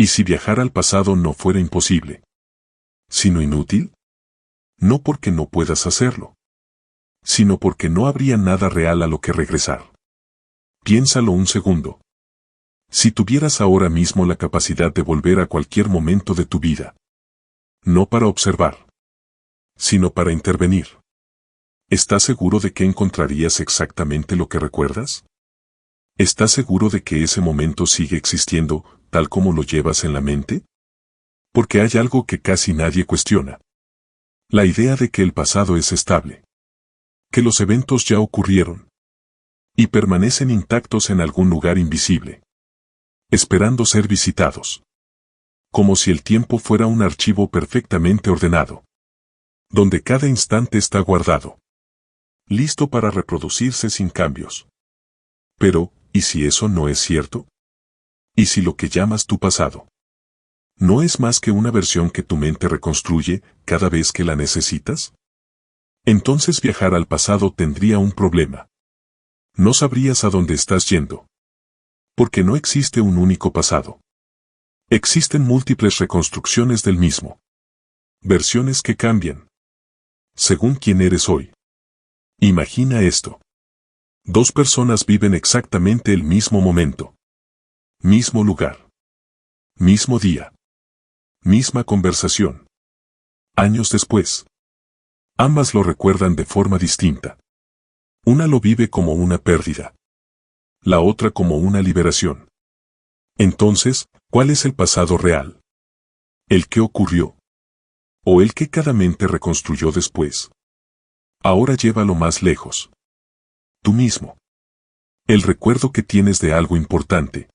¿Y si viajar al pasado no fuera imposible, sino inútil? No porque no puedas hacerlo, sino porque no habría nada real a lo que regresar. Piénsalo un segundo. Si tuvieras ahora mismo la capacidad de volver a cualquier momento de tu vida, no para observar, sino para intervenir, ¿estás seguro de que encontrarías exactamente lo que recuerdas? ¿Estás seguro de que ese momento sigue existiendo, tal como lo llevas en la mente? Porque hay algo que casi nadie cuestiona. La idea de que el pasado es estable. Que los eventos ya ocurrieron. Y permanecen intactos en algún lugar invisible. Esperando ser visitados. Como si el tiempo fuera un archivo perfectamente ordenado. Donde cada instante está guardado. Listo para reproducirse sin cambios. Pero, ¿y si eso no es cierto? ¿Y si lo que llamas tu pasado no es más que una versión que tu mente reconstruye cada vez que la necesitas? Entonces viajar al pasado tendría un problema. No sabrías a dónde estás yendo. Porque no existe un único pasado. Existen múltiples reconstrucciones del mismo. Versiones que cambian. Según quién eres hoy. Imagina esto. Dos personas viven exactamente el mismo momento. Mismo lugar. Mismo día. Misma conversación. Años después. Ambas lo recuerdan de forma distinta. Una lo vive como una pérdida. La otra como una liberación. Entonces, ¿cuál es el pasado real? ¿El que ocurrió? ¿O el que cada mente reconstruyó después? Ahora llévalo más lejos. Tú mismo. El recuerdo que tienes de algo importante.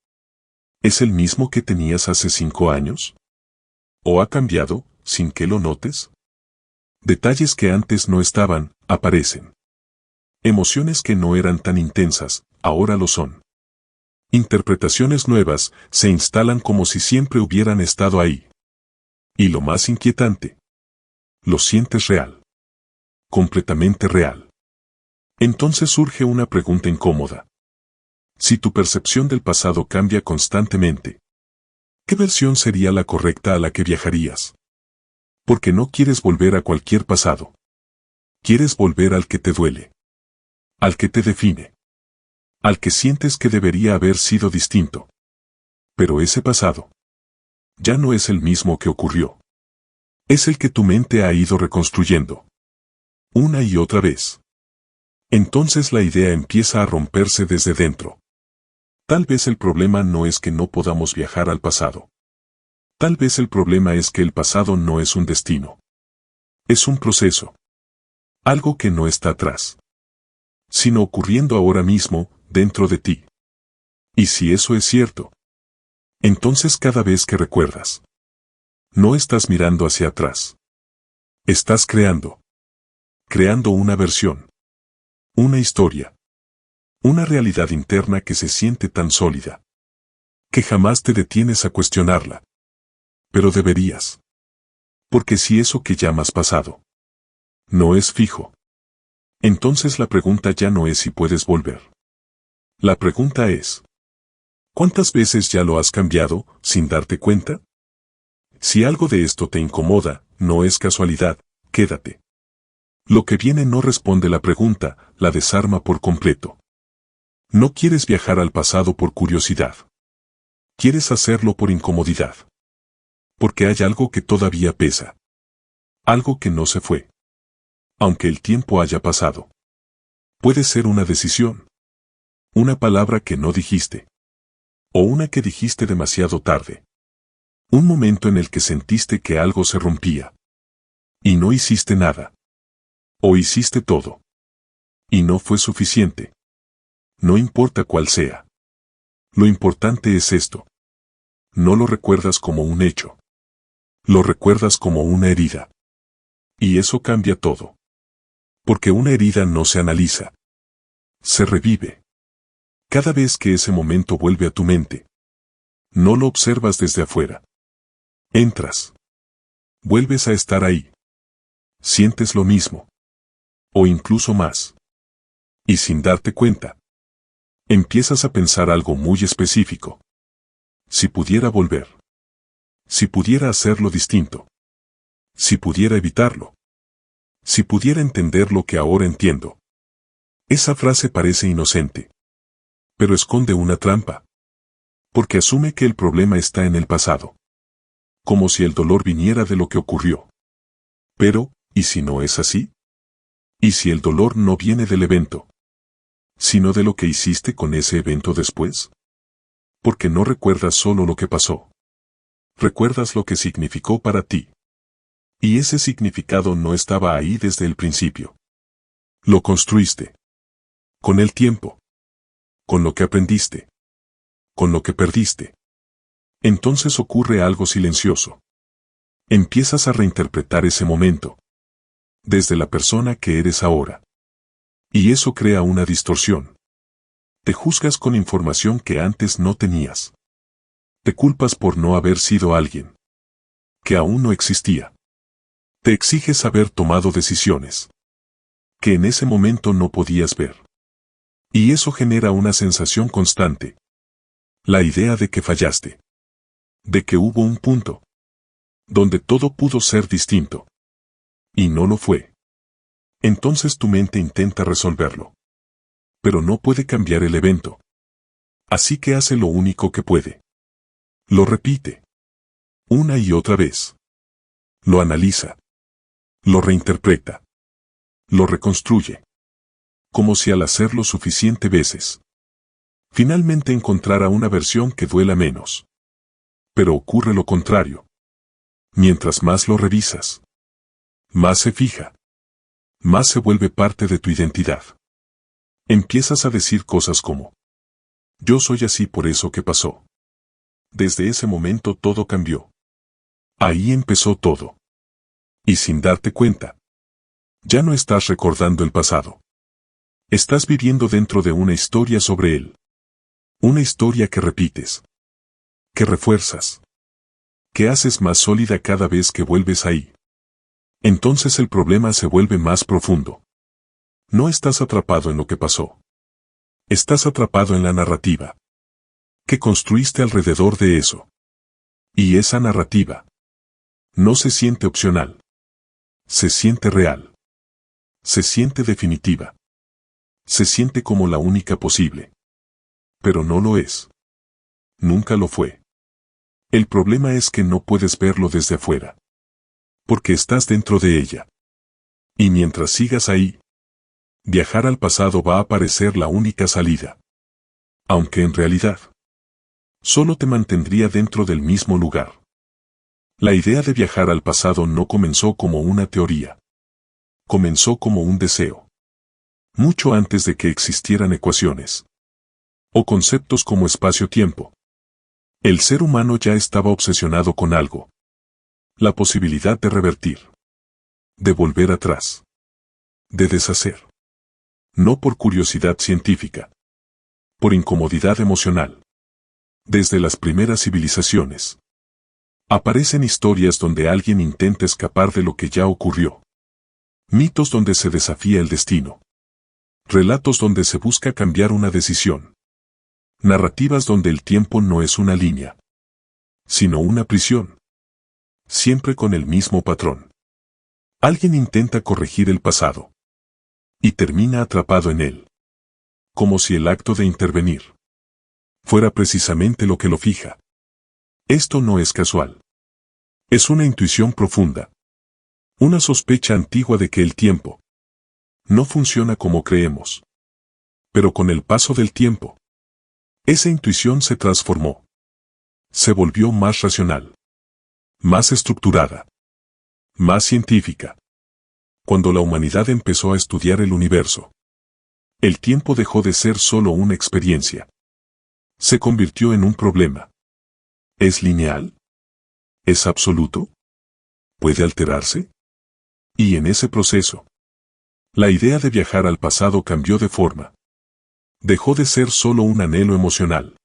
¿Es el mismo que tenías hace 5 años? ¿O ha cambiado, sin que lo notes? Detalles que antes no estaban, aparecen. Emociones que no eran tan intensas, ahora lo son. Interpretaciones nuevas se instalan como si siempre hubieran estado ahí. Y lo más inquietante. Lo sientes real. Completamente real. Entonces surge una pregunta incómoda. Si tu percepción del pasado cambia constantemente, ¿qué versión sería la correcta a la que viajarías? Porque no quieres volver a cualquier pasado. Quieres volver al que te duele. Al que te define. Al que sientes que debería haber sido distinto. Pero ese pasado ya no es el mismo que ocurrió. Es el que tu mente ha ido reconstruyendo. Una y otra vez. Entonces la idea empieza a romperse desde dentro. Tal vez el problema no es que no podamos viajar al pasado. Tal vez el problema es que el pasado no es un destino. Es un proceso. Algo que no está atrás. Sino ocurriendo ahora mismo, dentro de ti. Y si eso es cierto, entonces cada vez que recuerdas, no estás mirando hacia atrás. Estás creando. Creando una versión. Una historia. Una realidad interna que se siente tan sólida, que jamás te detienes a cuestionarla. Pero deberías. Porque si eso que llamas pasado no es fijo, entonces la pregunta ya no es si puedes volver. La pregunta es, ¿cuántas veces ya lo has cambiado, sin darte cuenta? Si algo de esto te incomoda, no es casualidad, quédate. Lo que viene no responde la pregunta, la desarma por completo. No quieres viajar al pasado por curiosidad. Quieres hacerlo por incomodidad. Porque hay algo que todavía pesa. Algo que no se fue. Aunque el tiempo haya pasado. Puede ser una decisión. Una palabra que no dijiste. O una que dijiste demasiado tarde. Un momento en el que sentiste que algo se rompía. Y no hiciste nada. O hiciste todo. Y no fue suficiente. No importa cuál sea. Lo importante es esto. No lo recuerdas como un hecho. Lo recuerdas como una herida. Y eso cambia todo. Porque una herida no se analiza. Se revive. Cada vez que ese momento vuelve a tu mente. No lo observas desde afuera. Entras. Vuelves a estar ahí. Sientes lo mismo. O incluso más. Y sin darte cuenta. Empiezas a pensar algo muy específico. Si pudiera volver. Si pudiera hacerlo distinto. Si pudiera evitarlo. Si pudiera entender lo que ahora entiendo. Esa frase parece inocente. Pero esconde una trampa. Porque asume que el problema está en el pasado. Como si el dolor viniera de lo que ocurrió. Pero, ¿y si no es así? ¿Y si el dolor no viene del evento? Sino de lo que hiciste con ese evento después. Porque no recuerdas solo lo que pasó. Recuerdas lo que significó para ti. Y ese significado no estaba ahí desde el principio. Lo construiste. Con el tiempo. Con lo que aprendiste. Con lo que perdiste. Entonces ocurre algo silencioso. Empiezas a reinterpretar ese momento. Desde la persona que eres ahora. Y eso crea una distorsión. Te juzgas con información que antes no tenías. Te culpas por no haber sido alguien. Que aún no existía. Te exiges haber tomado decisiones. Que en ese momento no podías ver. Y eso genera una sensación constante. La idea de que fallaste. De que hubo un punto. Donde todo pudo ser distinto. Y no lo fue. Entonces tu mente intenta resolverlo. Pero no puede cambiar el evento. Así que hace lo único que puede. Lo repite. Una y otra vez. Lo analiza. Lo reinterpreta. Lo reconstruye. Como si al hacerlo suficiente veces, finalmente encontrara una versión que duela menos. Pero ocurre lo contrario. Mientras más lo revisas, más se fija. Más se vuelve parte de tu identidad. Empiezas a decir cosas como: yo soy así por eso que pasó. Desde ese momento todo cambió. Ahí empezó todo. Y sin darte cuenta, ya no estás recordando el pasado. Estás viviendo dentro de una historia sobre él. Una historia que repites. Que refuerzas. Que haces más sólida cada vez que vuelves ahí. Entonces el problema se vuelve más profundo. No estás atrapado en lo que pasó. Estás atrapado en la narrativa. Que construiste alrededor de eso. Y esa narrativa no se siente opcional. Se siente real. Se siente definitiva. Se siente como la única posible. Pero no lo es. Nunca lo fue. El problema es que no puedes verlo desde afuera. Porque estás dentro de ella. Y mientras sigas ahí, viajar al pasado va a parecer la única salida. Aunque en realidad, solo te mantendría dentro del mismo lugar. La idea de viajar al pasado no comenzó como una teoría. Comenzó como un deseo. Mucho antes de que existieran ecuaciones. O conceptos como espacio-tiempo. El ser humano ya estaba obsesionado con algo. La posibilidad de revertir. De volver atrás. De deshacer. No por curiosidad científica. Por incomodidad emocional. Desde las primeras civilizaciones. Aparecen historias donde alguien intenta escapar de lo que ya ocurrió. Mitos donde se desafía el destino. Relatos donde se busca cambiar una decisión. Narrativas donde el tiempo no es una línea, sino una prisión. Siempre con el mismo patrón. Alguien intenta corregir el pasado. Y termina atrapado en él. Como si el acto de intervenir fuera precisamente lo que lo fija. Esto no es casual. Es una intuición profunda. Una sospecha antigua de que el tiempo no funciona como creemos. Pero con el paso del tiempo, esa intuición se transformó. Se volvió más racional. Más estructurada. Más científica. Cuando la humanidad empezó a estudiar el universo, el tiempo dejó de ser solo una experiencia. Se convirtió en un problema. ¿Es lineal? ¿Es absoluto? ¿Puede alterarse? Y en ese proceso, la idea de viajar al pasado cambió de forma. Dejó de ser solo un anhelo emocional.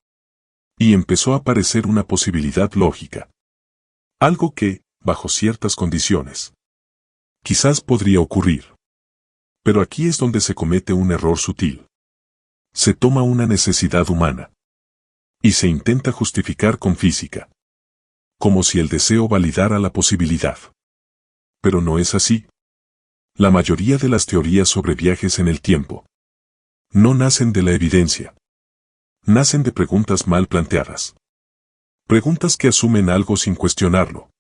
Y empezó a parecer una posibilidad lógica. Algo que, bajo ciertas condiciones, quizás podría ocurrir. Pero aquí es donde se comete un error sutil. Se toma una necesidad humana. Y se intenta justificar con física. Como si el deseo validara la posibilidad. Pero no es así. La mayoría de las teorías sobre viajes en el tiempo no nacen de la evidencia. Nacen de preguntas mal planteadas. Preguntas que asumen algo sin cuestionarlo.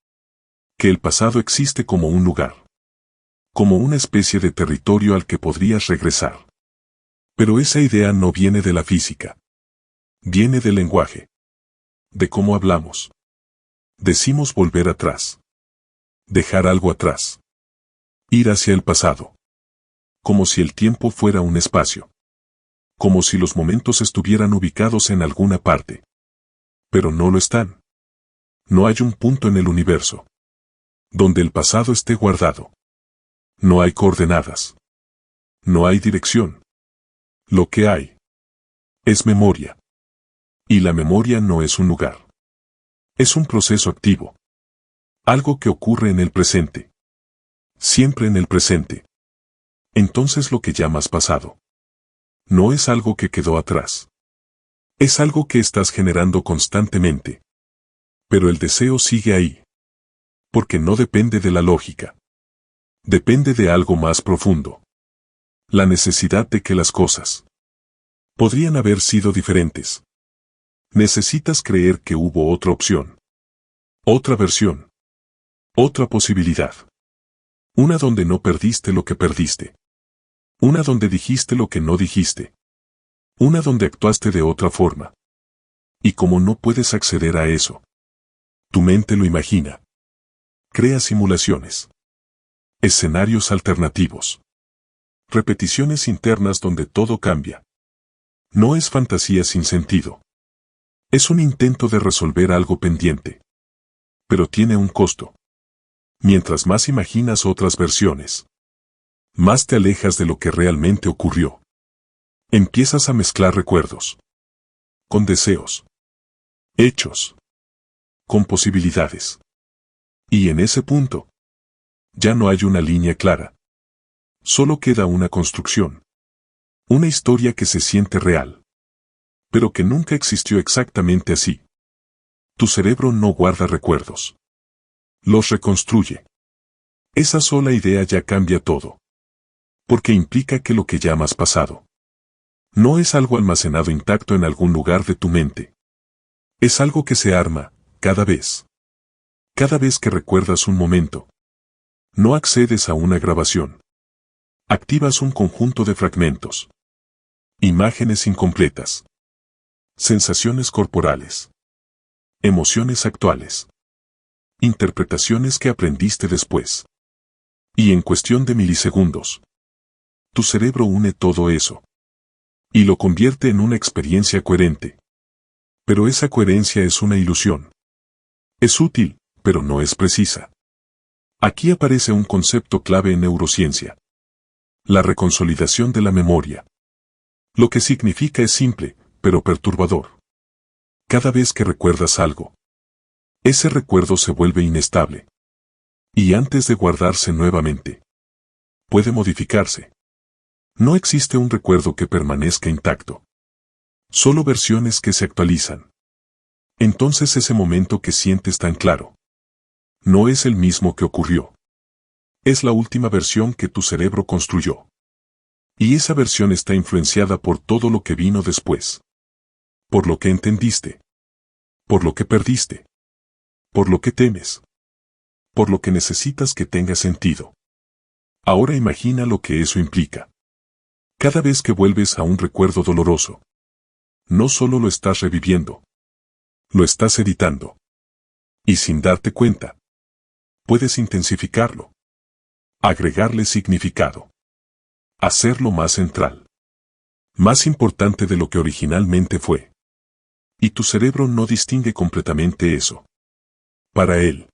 Que el pasado existe como un lugar. Como una especie de territorio al que podrías regresar. Pero esa idea no viene de la física. Viene del lenguaje. De cómo hablamos. Decimos volver atrás. Dejar algo atrás. Ir hacia el pasado. Como si el tiempo fuera un espacio. Como si los momentos estuvieran ubicados en alguna parte. Pero no lo están. No hay un punto en el universo donde el pasado esté guardado. No hay coordenadas. No hay dirección. Lo que hay es memoria. Y la memoria no es un lugar. Es un proceso activo. Algo que ocurre en el presente. Siempre en el presente. Entonces lo que llamas pasado no es algo que quedó atrás. Es algo que estás generando constantemente. Pero el deseo sigue ahí. Porque no depende de la lógica. Depende de algo más profundo. La necesidad de que las cosas podrían haber sido diferentes. Necesitas creer que hubo otra opción. Otra versión. Otra posibilidad. Una donde no perdiste lo que perdiste. Una donde dijiste lo que no dijiste. Una donde actuaste de otra forma. Y como no puedes acceder a eso, tu mente lo imagina. Crea simulaciones. Escenarios alternativos. Repeticiones internas donde todo cambia. No es fantasía sin sentido. Es un intento de resolver algo pendiente. Pero tiene un costo. Mientras más imaginas otras versiones, más te alejas de lo que realmente ocurrió. Empiezas a mezclar recuerdos con deseos, hechos, con posibilidades. Y en ese punto, ya no hay una línea clara. Solo queda una construcción. Una historia que se siente real. Pero que nunca existió exactamente así. Tu cerebro no guarda recuerdos. Los reconstruye. Esa sola idea ya cambia todo. Porque implica que lo que llamas pasado no es algo almacenado intacto en algún lugar de tu mente. Es algo que se arma, cada vez. Cada vez que recuerdas un momento. No accedes a una grabación. Activas un conjunto de fragmentos. Imágenes incompletas. Sensaciones corporales. Emociones actuales. Interpretaciones que aprendiste después. Y en cuestión de milisegundos, tu cerebro une todo eso. Y lo convierte en una experiencia coherente. Pero esa coherencia es una ilusión. Es útil, pero no es precisa. Aquí aparece un concepto clave en neurociencia. La reconsolidación de la memoria. Lo que significa es simple, pero perturbador. Cada vez que recuerdas algo, ese recuerdo se vuelve inestable. Y antes de guardarse nuevamente, puede modificarse. No existe un recuerdo que permanezca intacto. Solo versiones que se actualizan. Entonces ese momento que sientes tan claro, no es el mismo que ocurrió. Es la última versión que tu cerebro construyó. Y esa versión está influenciada por todo lo que vino después. Por lo que entendiste. Por lo que perdiste. Por lo que temes. Por lo que necesitas que tenga sentido. Ahora imagina lo que eso implica. Cada vez que vuelves a un recuerdo doloroso, no solo lo estás reviviendo, lo estás editando. Y sin darte cuenta, puedes intensificarlo. Agregarle significado. Hacerlo más central. Más importante de lo que originalmente fue. Y tu cerebro no distingue completamente eso. Para él,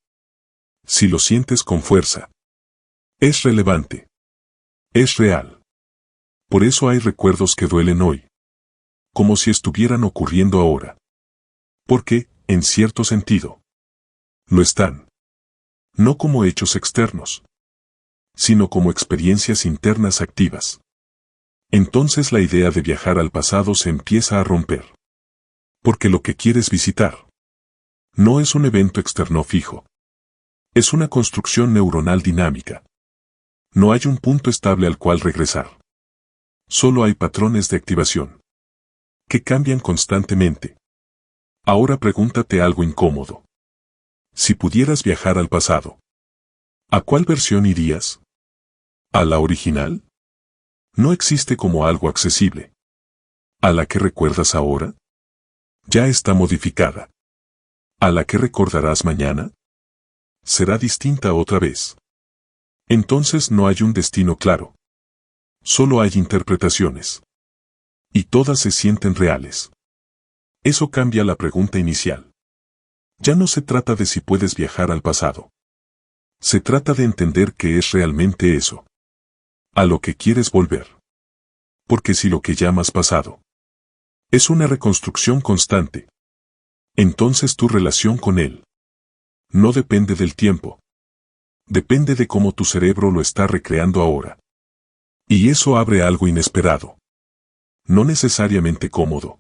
si lo sientes con fuerza, es relevante. Es real. Por eso hay recuerdos que duelen hoy. Como si estuvieran ocurriendo ahora. Porque, en cierto sentido, lo están. No como hechos externos, sino como experiencias internas activas. Entonces la idea de viajar al pasado se empieza a romper. Porque lo que quieres visitar No es un evento externo fijo. Es una construcción neuronal dinámica. No hay un punto estable al cual regresar. Solo hay patrones de activación que cambian constantemente. Ahora pregúntate algo incómodo. Si pudieras viajar al pasado, ¿a cuál versión irías? ¿A la original? No existe como algo accesible. ¿A la que recuerdas ahora? Ya está modificada. ¿A la que recordarás mañana? Será distinta otra vez. Entonces no hay un destino claro. Solo hay interpretaciones. Y todas se sienten reales. Eso cambia la pregunta inicial. Ya no se trata de si puedes viajar al pasado. Se trata de entender qué es realmente eso. A lo que quieres volver. Porque si lo que llamas pasado es una reconstrucción constante, entonces tu relación con él no depende del tiempo. Depende de cómo tu cerebro lo está recreando ahora. Y eso abre algo inesperado. No necesariamente cómodo.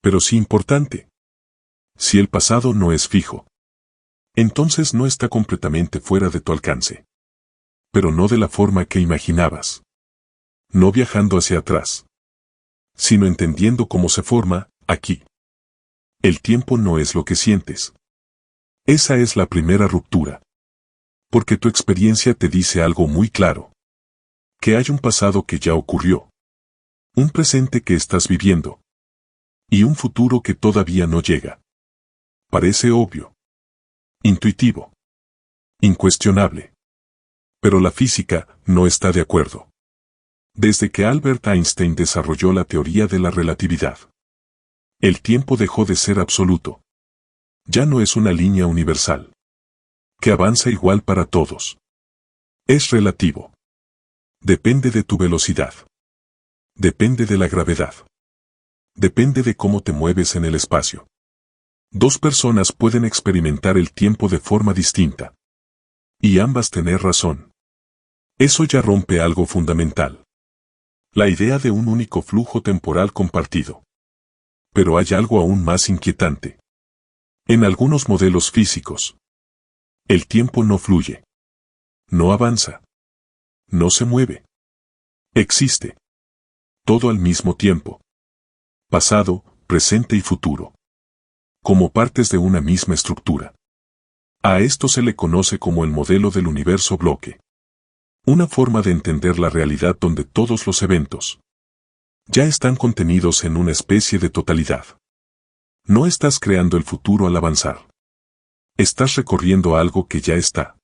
Pero sí importante. Si el pasado no es fijo, entonces no está completamente fuera de tu alcance. Pero no de la forma que imaginabas. No viajando hacia atrás, sino entendiendo cómo se forma, aquí. El tiempo no es lo que sientes. Esa es la primera ruptura. Porque tu experiencia te dice algo muy claro. Que hay un pasado que ya ocurrió. Un presente que estás viviendo. Y un futuro que todavía no llega. Parece obvio. Intuitivo. Incuestionable. Pero la física no está de acuerdo. Desde que Albert Einstein desarrolló la teoría de la relatividad, el tiempo dejó de ser absoluto. Ya no es una línea universal que avanza igual para todos. Es relativo. Depende de tu velocidad. Depende de la gravedad. Depende de cómo te mueves en el espacio. Dos personas pueden experimentar el tiempo de forma distinta. Y ambas tener razón. Eso ya rompe algo fundamental. La idea de un único flujo temporal compartido. Pero hay algo aún más inquietante. En algunos modelos físicos, el tiempo no fluye. No avanza. No se mueve. Existe. Todo al mismo tiempo. Pasado, presente y futuro. Como partes de una misma estructura. A esto se le conoce como el modelo del universo bloque. Una forma de entender la realidad donde todos los eventos ya están contenidos en una especie de totalidad. No estás creando el futuro al avanzar. Estás recorriendo algo que ya está.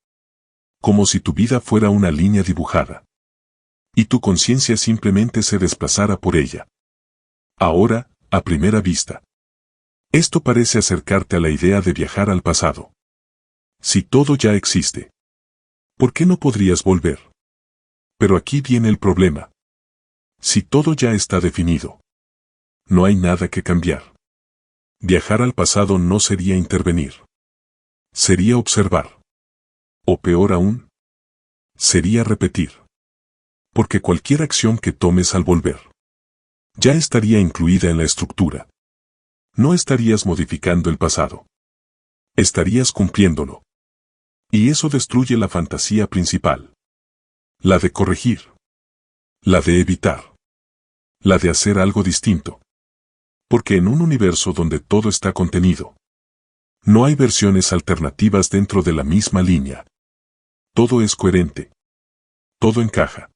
Como si tu vida fuera una línea dibujada. Y tu conciencia simplemente se desplazara por ella. Ahora, a primera vista. Esto parece acercarte a la idea de viajar al pasado. Si todo ya existe, ¿por qué no podrías volver? Pero aquí viene el problema. Si todo ya está definido, no hay nada que cambiar. Viajar al pasado no sería intervenir. Sería observar. O peor aún, sería repetir. Porque cualquier acción que tomes al volver, ya estaría incluida en la estructura. No estarías modificando el pasado. Estarías cumpliéndolo. Y eso destruye la fantasía principal. La de corregir. La de evitar. La de hacer algo distinto. Porque en un universo donde todo está contenido, no hay versiones alternativas dentro de la misma línea. Todo es coherente. Todo encaja.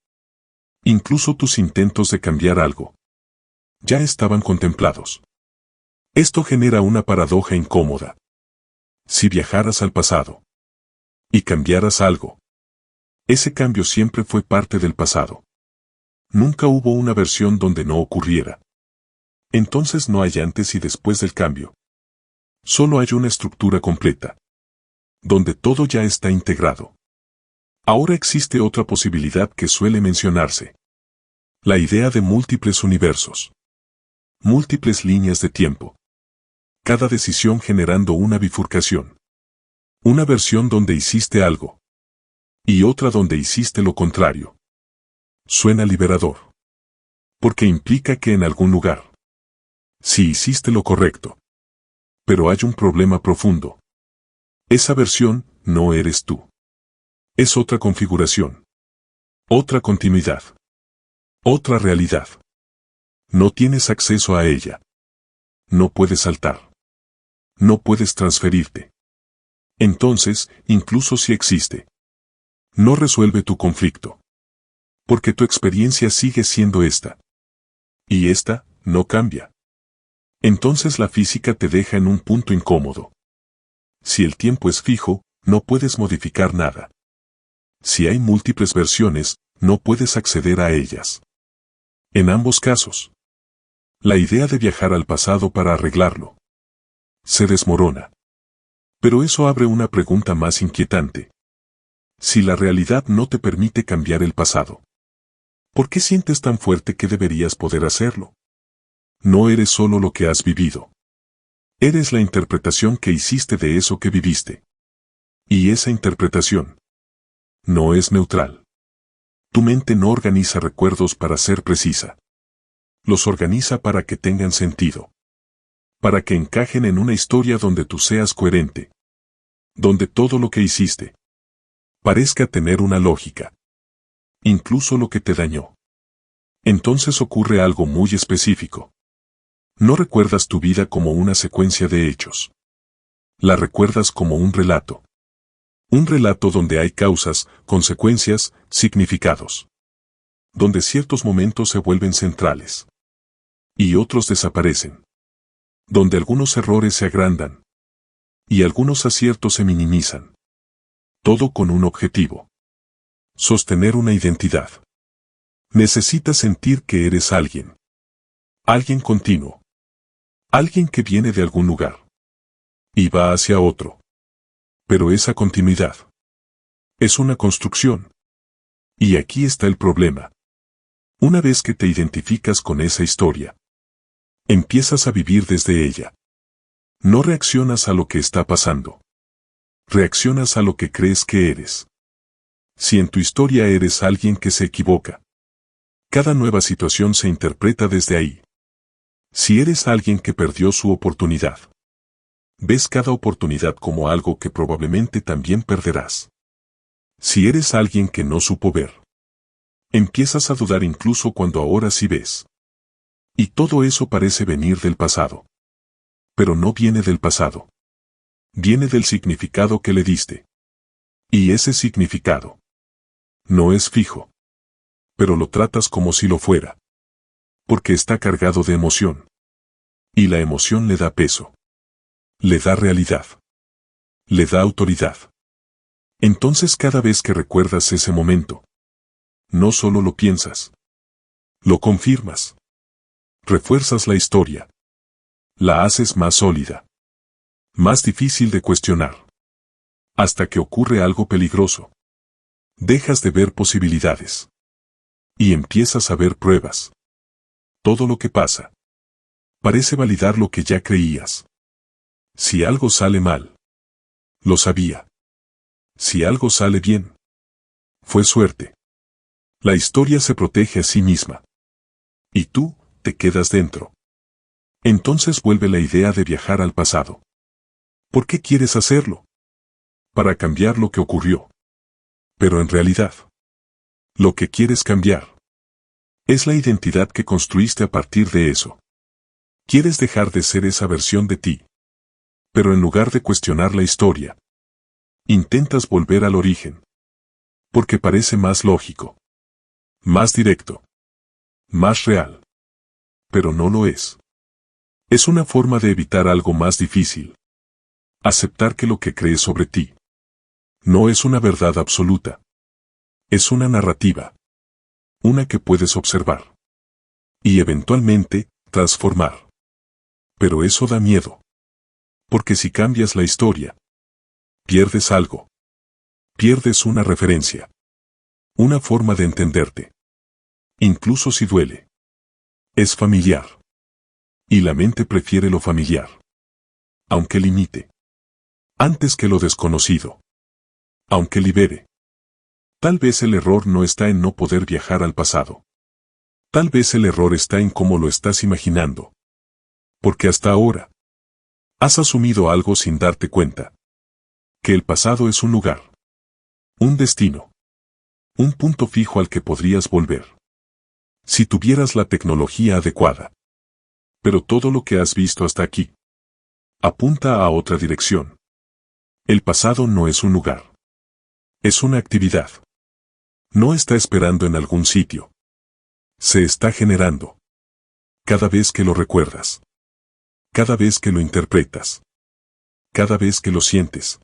Incluso tus intentos de cambiar algo ya estaban contemplados. Esto genera una paradoja incómoda. Si viajaras al pasado y cambiaras algo, ese cambio siempre fue parte del pasado. Nunca hubo una versión donde no ocurriera. Entonces no hay antes y después del cambio. Solo hay una estructura completa, donde todo ya está integrado. Ahora existe otra posibilidad que suele mencionarse. La idea de múltiples universos. Múltiples líneas de tiempo. Cada decisión generando una bifurcación. Una versión donde hiciste algo. Y otra donde hiciste lo contrario. Suena liberador. Porque implica que en algún lugar, si hiciste lo correcto, Pero hay un problema profundo. Esa versión no eres tú. Es otra configuración. Otra continuidad. Otra realidad. No tienes acceso a ella. No puedes saltar. No puedes transferirte. Entonces, incluso si existe, no resuelve tu conflicto. Porque tu experiencia sigue siendo esta. Y esta no cambia. Entonces la física te deja en un punto incómodo. Si el tiempo es fijo, no puedes modificar nada. Si hay múltiples versiones, no puedes acceder a ellas. En ambos casos, la idea de viajar al pasado para arreglarlo se desmorona. Pero eso abre una pregunta más inquietante. Si la realidad no te permite cambiar el pasado, ¿por qué sientes tan fuerte que deberías poder hacerlo? No eres solo lo que has vivido. Eres la interpretación que hiciste de eso que viviste. Y esa interpretación no es neutral. Tu mente no organiza recuerdos para ser precisa. Los organiza para que tengan sentido. Para que encajen en una historia donde tú seas coherente. Donde todo lo que hiciste parezca tener una lógica. Incluso lo que te dañó. Entonces ocurre algo muy específico. No recuerdas tu vida como una secuencia de hechos. La recuerdas como un relato. Un relato donde hay causas, consecuencias, significados. Donde ciertos momentos se vuelven centrales. Y otros desaparecen. Donde algunos errores se agrandan. Y algunos aciertos se minimizan. Todo con un objetivo. Sostener una identidad. Necesitas sentir que eres alguien. Alguien continuo. Alguien que viene de algún lugar. Y va hacia otro. Pero esa continuidad es una construcción. Y aquí está el problema. Una vez que te identificas con esa historia, empiezas a vivir desde ella. No reaccionas a lo que está pasando. Reaccionas a lo que crees que eres. Si en tu historia eres alguien que se equivoca, cada nueva situación se interpreta desde ahí. Si eres alguien que perdió su oportunidad, ves cada oportunidad como algo que probablemente también perderás. Si eres alguien que no supo ver, empiezas a dudar incluso cuando ahora sí ves. Y todo eso parece venir del pasado. Pero no viene del pasado. Viene del significado que le diste. Y ese significado no es fijo. Pero lo tratas como si lo fuera. Porque está cargado de emoción. Y la emoción le da peso. Le da realidad. Le da autoridad. Entonces cada vez que recuerdas ese momento, no solo lo piensas. Lo confirmas. Refuerzas la historia. La haces más sólida. Más difícil de cuestionar. Hasta que ocurre algo peligroso. Dejas de ver posibilidades. Y empiezas a ver pruebas. Todo lo que pasa parece validar lo que ya creías. Si algo sale mal, lo sabía. Si algo sale bien, fue suerte. La historia se protege a sí misma. Y tú, te quedas dentro. Entonces vuelve la idea de viajar al pasado. ¿Por qué quieres hacerlo? Para cambiar lo que ocurrió. Pero en realidad, lo que quieres cambiar es la identidad que construiste a partir de eso. Quieres dejar de ser esa versión de ti. Pero en lugar de cuestionar la historia, intentas volver al origen. Porque parece más lógico. Más directo. Más real. Pero no lo es. Es una forma de evitar algo más difícil. Aceptar que lo que crees sobre ti no es una verdad absoluta. Es una narrativa. Una que puedes observar. Y eventualmente, transformar. Pero eso da miedo. Porque si cambias la historia, pierdes algo. Pierdes una referencia. Una forma de entenderte. Incluso si duele. Es familiar. Y la mente prefiere lo familiar. Aunque limite. Antes que lo desconocido. Aunque libere. Tal vez el error no está en no poder viajar al pasado. Tal vez el error está en cómo lo estás imaginando. Porque hasta ahora, Has asumido algo sin darte cuenta. Que el pasado es un lugar. Un destino. Un punto fijo al que podrías volver. Si tuvieras la tecnología adecuada. Pero todo lo que has visto hasta aquí apunta a otra dirección. El pasado no es un lugar. Es una actividad. No está esperando en algún sitio. Se está generando. Cada vez que lo recuerdas. Cada vez que lo interpretas. Cada vez que lo sientes.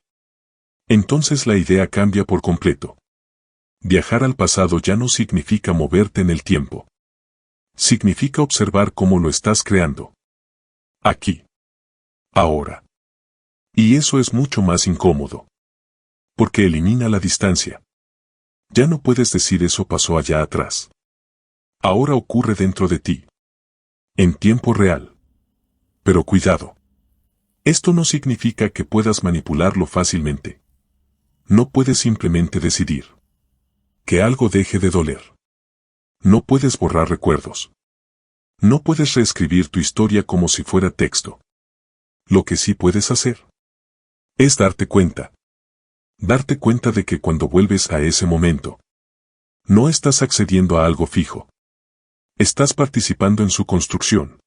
Entonces la idea cambia por completo. Viajar al pasado ya no significa moverte en el tiempo. Significa observar cómo lo estás creando. Aquí. Ahora. Y eso es mucho más incómodo. Porque elimina la distancia. Ya no puedes decir eso pasó allá atrás. Ahora ocurre dentro de ti. En tiempo real. Pero cuidado. Esto no significa que puedas manipularlo fácilmente. No puedes simplemente decidir que algo deje de doler. No puedes borrar recuerdos. No puedes reescribir tu historia como si fuera texto. Lo que sí puedes hacer es darte cuenta. Darte cuenta de que cuando vuelves a ese momento, no estás accediendo a algo fijo. Estás participando en su construcción.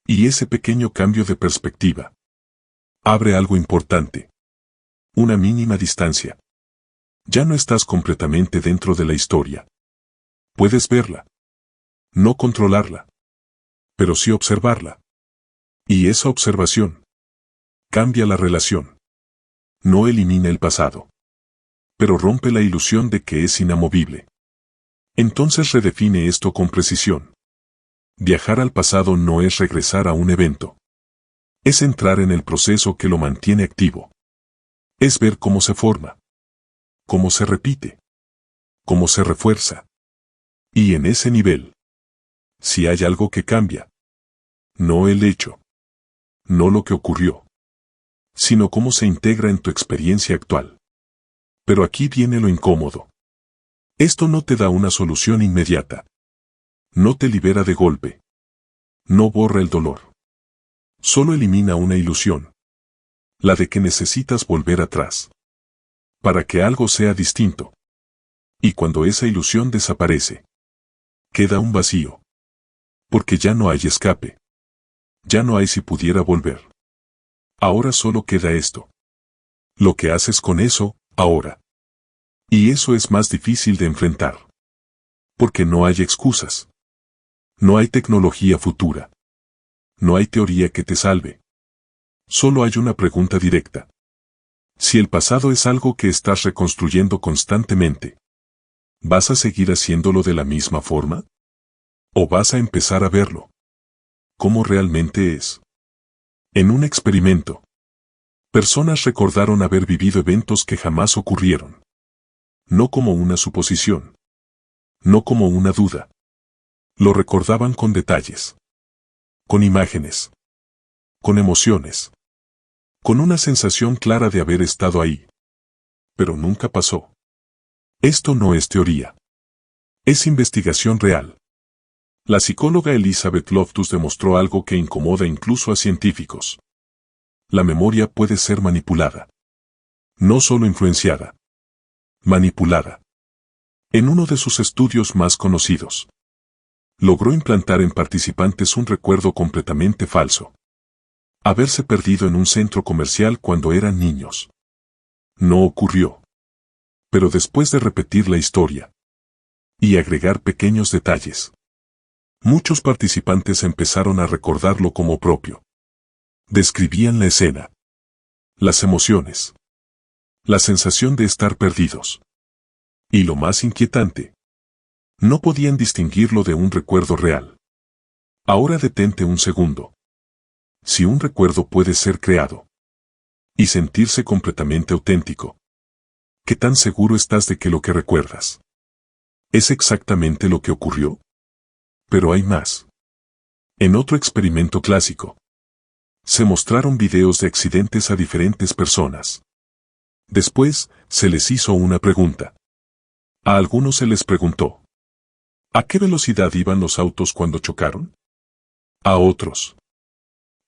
Y ese pequeño cambio de perspectiva abre algo importante. Una mínima distancia. Ya no estás completamente dentro de la historia. Puedes verla. No controlarla. Pero sí observarla. Y esa observación cambia la relación. No elimina el pasado. Pero rompe la ilusión de que es inamovible. Entonces redefine esto con precisión. Viajar al pasado no es regresar a un evento. Es entrar en el proceso que lo mantiene activo. Es ver cómo se forma. Cómo se repite. Cómo se refuerza. Y en ese nivel, si hay algo que cambia, no el hecho, no lo que ocurrió, sino cómo se integra en tu experiencia actual. Pero aquí viene lo incómodo. Esto no te da una solución inmediata. No te libera de golpe. No borra el dolor. Solo elimina una ilusión. La de que necesitas volver atrás. Para que algo sea distinto. Y cuando esa ilusión desaparece, queda un vacío. Porque ya no hay escape. Ya no hay si pudiera volver. Ahora solo queda esto. Lo que haces con eso, ahora. Y eso es más difícil de enfrentar. Porque no hay excusas. No hay tecnología futura. No hay teoría que te salve. Solo hay una pregunta directa. Si el pasado es algo que estás reconstruyendo constantemente, ¿vas a seguir haciéndolo de la misma forma? ¿O vas a empezar a verlo como realmente es? En un experimento, personas recordaron haber vivido eventos que jamás ocurrieron. No como una suposición. No como una duda. Lo recordaban con detalles. Con imágenes. Con emociones. Con una sensación clara de haber estado ahí. Pero nunca pasó. Esto no es teoría. Es investigación real. La psicóloga Elizabeth Loftus demostró algo que incomoda incluso a científicos. La memoria puede ser manipulada. No solo influenciada. Manipulada. En uno de sus estudios más conocidos, logró implantar en participantes un recuerdo completamente falso. Haberse perdido en un centro comercial cuando eran niños. No ocurrió. Pero después de repetir la historia y agregar pequeños detalles, muchos participantes empezaron a recordarlo como propio. Describían la escena, las emociones, la sensación de estar perdidos. Y lo más inquietante, no podían distinguirlo de un recuerdo real. Ahora detente un segundo. Si un recuerdo puede ser creado y sentirse completamente auténtico, ¿qué tan seguro estás de que lo que recuerdas es exactamente lo que ocurrió? Pero hay más. En otro experimento clásico, se mostraron videos de accidentes a diferentes personas. Después, se les hizo una pregunta. A algunos se les preguntó: ¿a qué velocidad iban los autos cuando chocaron? A otros: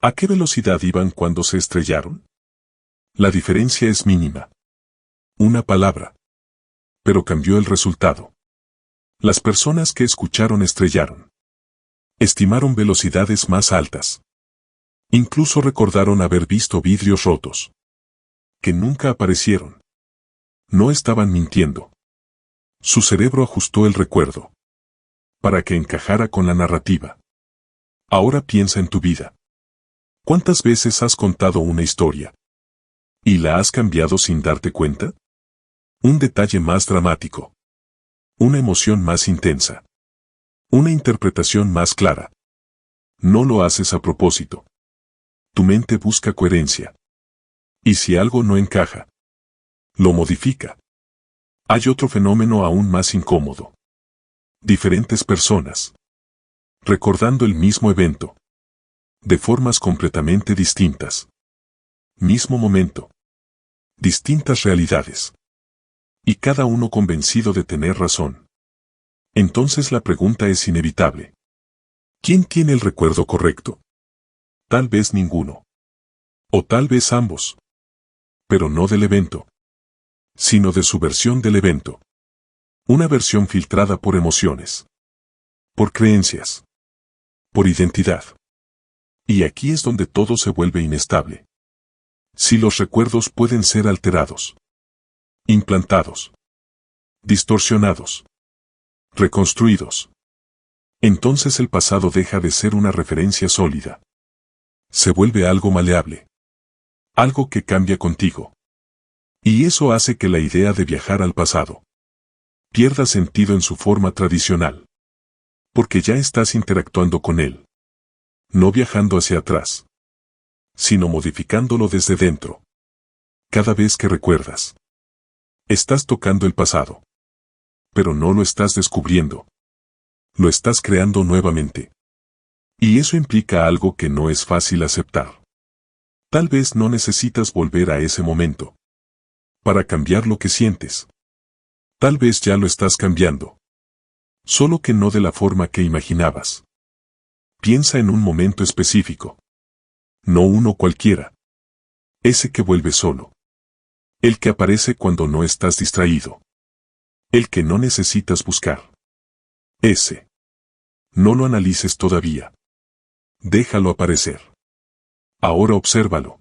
¿A qué velocidad iban cuando se estrellaron? La diferencia es mínima. Una palabra. Pero cambió el resultado. Las personas que escucharon estrellaron. Estimaron velocidades más altas. Incluso recordaron haber visto vidrios rotos. Que nunca aparecieron. No estaban mintiendo. Su cerebro ajustó el recuerdo. Para que encajara con la narrativa. Ahora piensa en tu vida. ¿Cuántas veces has contado una historia? ¿Y la has cambiado sin darte cuenta? Un detalle más dramático. Una emoción más intensa. Una interpretación más clara. No lo haces a propósito. Tu mente busca coherencia. Y si algo no encaja, lo modifica. Hay otro fenómeno aún más incómodo. Diferentes personas. Recordando el mismo evento. De formas completamente distintas. Mismo momento. Distintas realidades. Y cada uno convencido de tener razón. Entonces la pregunta es inevitable. ¿Quién tiene el recuerdo correcto? Tal vez ninguno. O tal vez ambos. Pero no del evento. Sino de su versión del evento. Una versión filtrada por emociones. Por creencias. Por identidad. Y aquí es donde todo se vuelve inestable. Si los recuerdos pueden ser alterados. Implantados. Distorsionados. Reconstruidos. Entonces el pasado deja de ser una referencia sólida. Se vuelve algo maleable. Algo que cambia contigo. Y eso hace que la idea de viajar al pasado pierda sentido en su forma tradicional. Porque ya estás interactuando con él. No viajando hacia atrás. Sino modificándolo desde dentro. Cada vez que recuerdas. Estás tocando el pasado. Pero no lo estás descubriendo. Lo estás creando nuevamente. Y eso implica algo que no es fácil aceptar. Tal vez no necesitas volver a ese momento. Para cambiar lo que sientes. Tal vez ya lo estás cambiando. Solo que no de la forma que imaginabas. Piensa en un momento específico. No uno cualquiera. Ese que vuelve solo. El que aparece cuando no estás distraído. El que no necesitas buscar. Ese. No lo analices todavía. Déjalo aparecer. Ahora obsérvalo.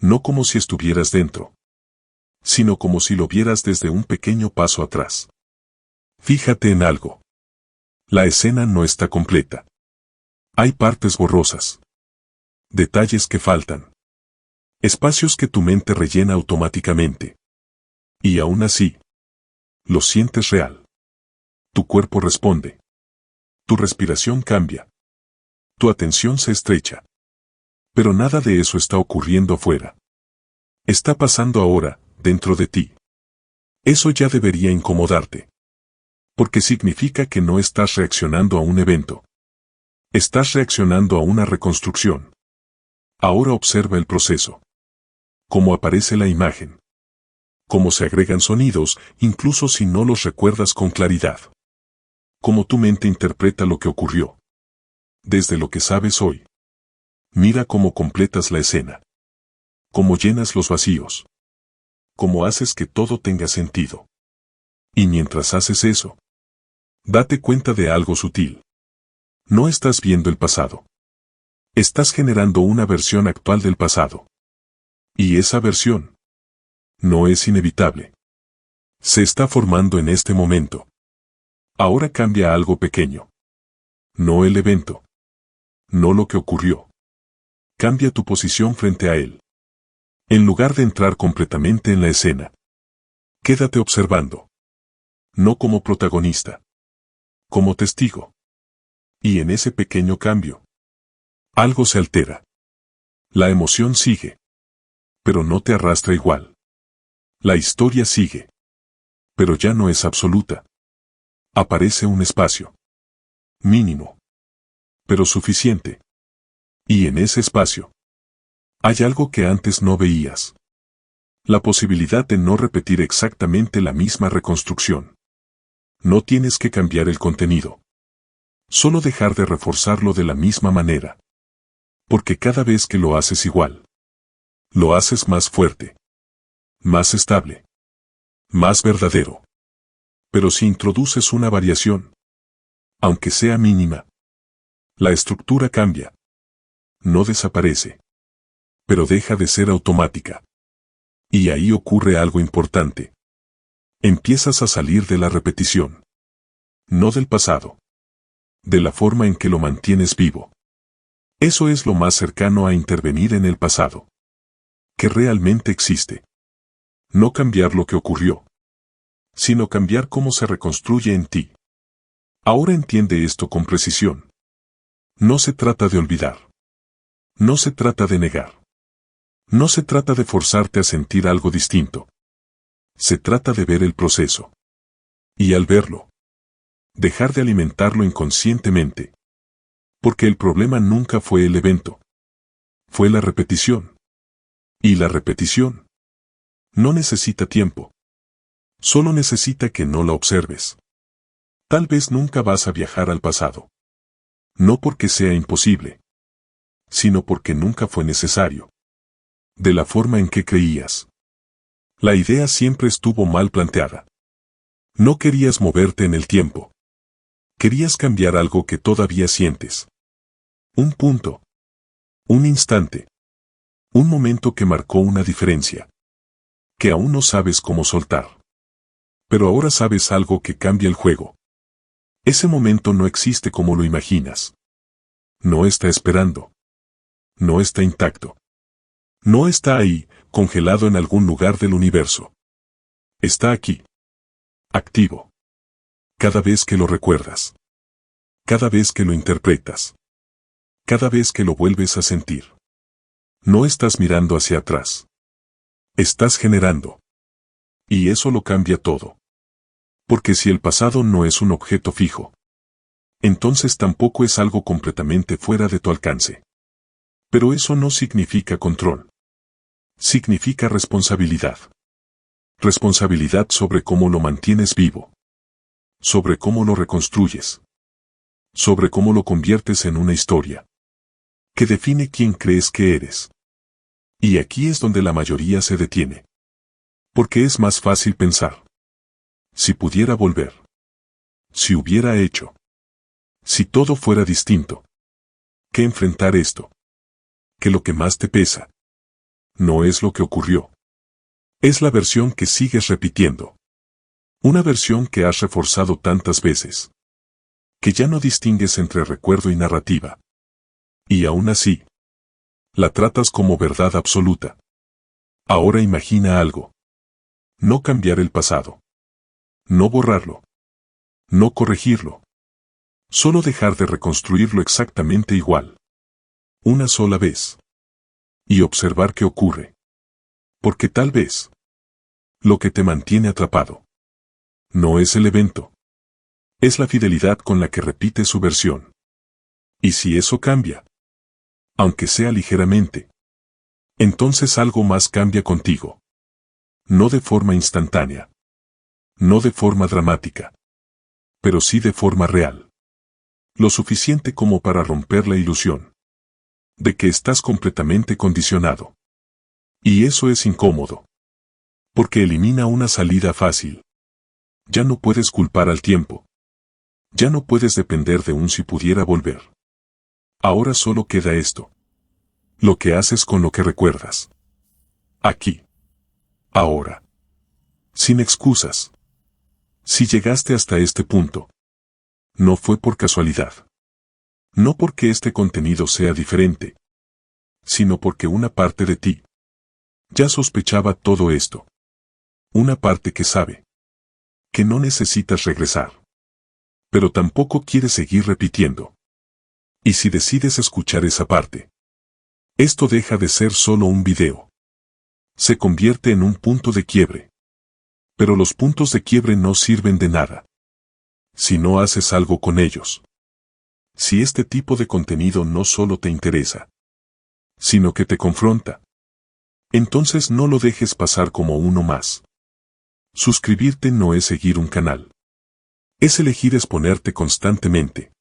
No como si estuvieras dentro. Sino como si lo vieras desde un pequeño paso atrás. Fíjate en algo. La escena no está completa. Hay partes borrosas. Detalles que faltan. Espacios que tu mente rellena automáticamente. Y aún así, lo sientes real. Tu cuerpo responde. Tu respiración cambia. Tu atención se estrecha. Pero nada de eso está ocurriendo afuera. Está pasando ahora, dentro de ti. Eso ya debería incomodarte. Porque significa que no estás reaccionando a un evento. Estás reaccionando a una reconstrucción. Ahora observa el proceso. Cómo aparece la imagen. Cómo se agregan sonidos, incluso si no los recuerdas con claridad. Cómo tu mente interpreta lo que ocurrió. Desde lo que sabes hoy. Mira cómo completas la escena. Cómo llenas los vacíos. Cómo haces que todo tenga sentido. Y mientras haces eso, date cuenta de algo sutil. No estás viendo el pasado. Estás generando una versión actual del pasado. Y esa versión no es inevitable. Se está formando en este momento. Ahora cambia algo pequeño. No el evento. No lo que ocurrió. Cambia tu posición frente a él. En lugar de entrar completamente en la escena. Quédate observando. No como protagonista. Como testigo. Y en ese pequeño cambio, algo se altera. La emoción sigue. Pero no te arrastra igual. La historia sigue. Pero ya no es absoluta. Aparece un espacio. Mínimo. Pero suficiente. Y en ese espacio, hay algo que antes no veías. La posibilidad de no repetir exactamente la misma reconstrucción. No tienes que cambiar el contenido. Solo dejar de reforzarlo de la misma manera. Porque cada vez que lo haces igual, lo haces más fuerte, más estable, más verdadero. Pero si introduces una variación, aunque sea mínima, la estructura cambia. No desaparece, pero deja de ser automática. Y ahí ocurre algo importante. Empiezas a salir de la repetición. No del pasado. De la forma en que lo mantienes vivo. Eso es lo más cercano a intervenir en el pasado. Que realmente existe. No cambiar lo que ocurrió, sino cambiar cómo se reconstruye en ti. Ahora entiende esto con precisión. No se trata de olvidar. No se trata de negar. No se trata de forzarte a sentir algo distinto. Se trata de ver el proceso. Y al verlo, dejar de alimentarlo inconscientemente. Porque el problema nunca fue el evento. Fue la repetición. Y la repetición no necesita tiempo. Solo necesita que no la observes. Tal vez nunca vas a viajar al pasado. No porque sea imposible, sino porque nunca fue necesario. De la forma en que creías. La idea siempre estuvo mal planteada. No querías moverte en el tiempo. Querías cambiar algo que todavía sientes. Un punto. Un instante. Un momento que marcó una diferencia. Que aún no sabes cómo soltar. Pero ahora sabes algo que cambia el juego. Ese momento no existe como lo imaginas. No está esperando. No está intacto. No está ahí, congelado en algún lugar del universo. Está aquí. Activo. Cada vez que lo recuerdas. Cada vez que lo interpretas. Cada vez que lo vuelves a sentir. No estás mirando hacia atrás. Estás generando. Y eso lo cambia todo. Porque si el pasado no es un objeto fijo, entonces tampoco es algo completamente fuera de tu alcance. Pero eso no significa control. Significa responsabilidad. Responsabilidad sobre cómo lo mantienes vivo. Sobre cómo lo reconstruyes. Sobre cómo lo conviertes en una historia. Que define quién crees que eres. Y aquí es donde la mayoría se detiene. Porque es más fácil pensar. Si pudiera volver. Si hubiera hecho. Si todo fuera distinto. Que enfrentar esto. Que lo que más te pesa. No es lo que ocurrió. Es la versión que sigues repitiendo. Una versión que has reforzado tantas veces. Que ya no distingues entre recuerdo y narrativa. Y aún así. La tratas como verdad absoluta. Ahora imagina algo. No cambiar el pasado. No borrarlo. No corregirlo. Solo dejar de reconstruirlo exactamente igual. Una sola vez. Y observar qué ocurre. Porque tal vez. Lo que te mantiene atrapado. No es el evento. Es la fidelidad con la que repite su versión. Y si eso cambia. Aunque sea ligeramente. Entonces algo más cambia contigo. No de forma instantánea. No de forma dramática. Pero sí de forma real. Lo suficiente como para romper la ilusión. De que estás completamente condicionado. Y eso es incómodo. Porque elimina una salida fácil. Ya no puedes culpar al tiempo. Ya no puedes depender de un si pudiera volver. Ahora solo queda esto. Lo que haces con lo que recuerdas. Aquí. Ahora. Sin excusas. Si llegaste hasta este punto, no fue por casualidad. No porque este contenido sea diferente, sino porque una parte de ti ya sospechaba todo esto. Una parte que sabe que no necesitas regresar, pero tampoco quiere seguir repitiendo. Y si decides escuchar esa parte, esto deja de ser solo un video. Se convierte en un punto de quiebre. Pero los puntos de quiebre no sirven de nada si no haces algo con ellos. Si este tipo de contenido no solo te interesa, sino que te confronta, entonces no lo dejes pasar como uno más. Suscribirte no es seguir un canal. Es elegir exponerte constantemente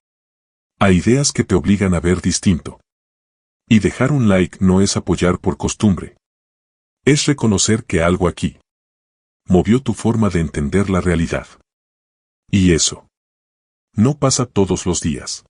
a ideas que te obligan a ver distinto. Y dejar un like no es apoyar por costumbre. Es reconocer que algo aquí movió tu forma de entender la realidad. Y eso no pasa todos los días.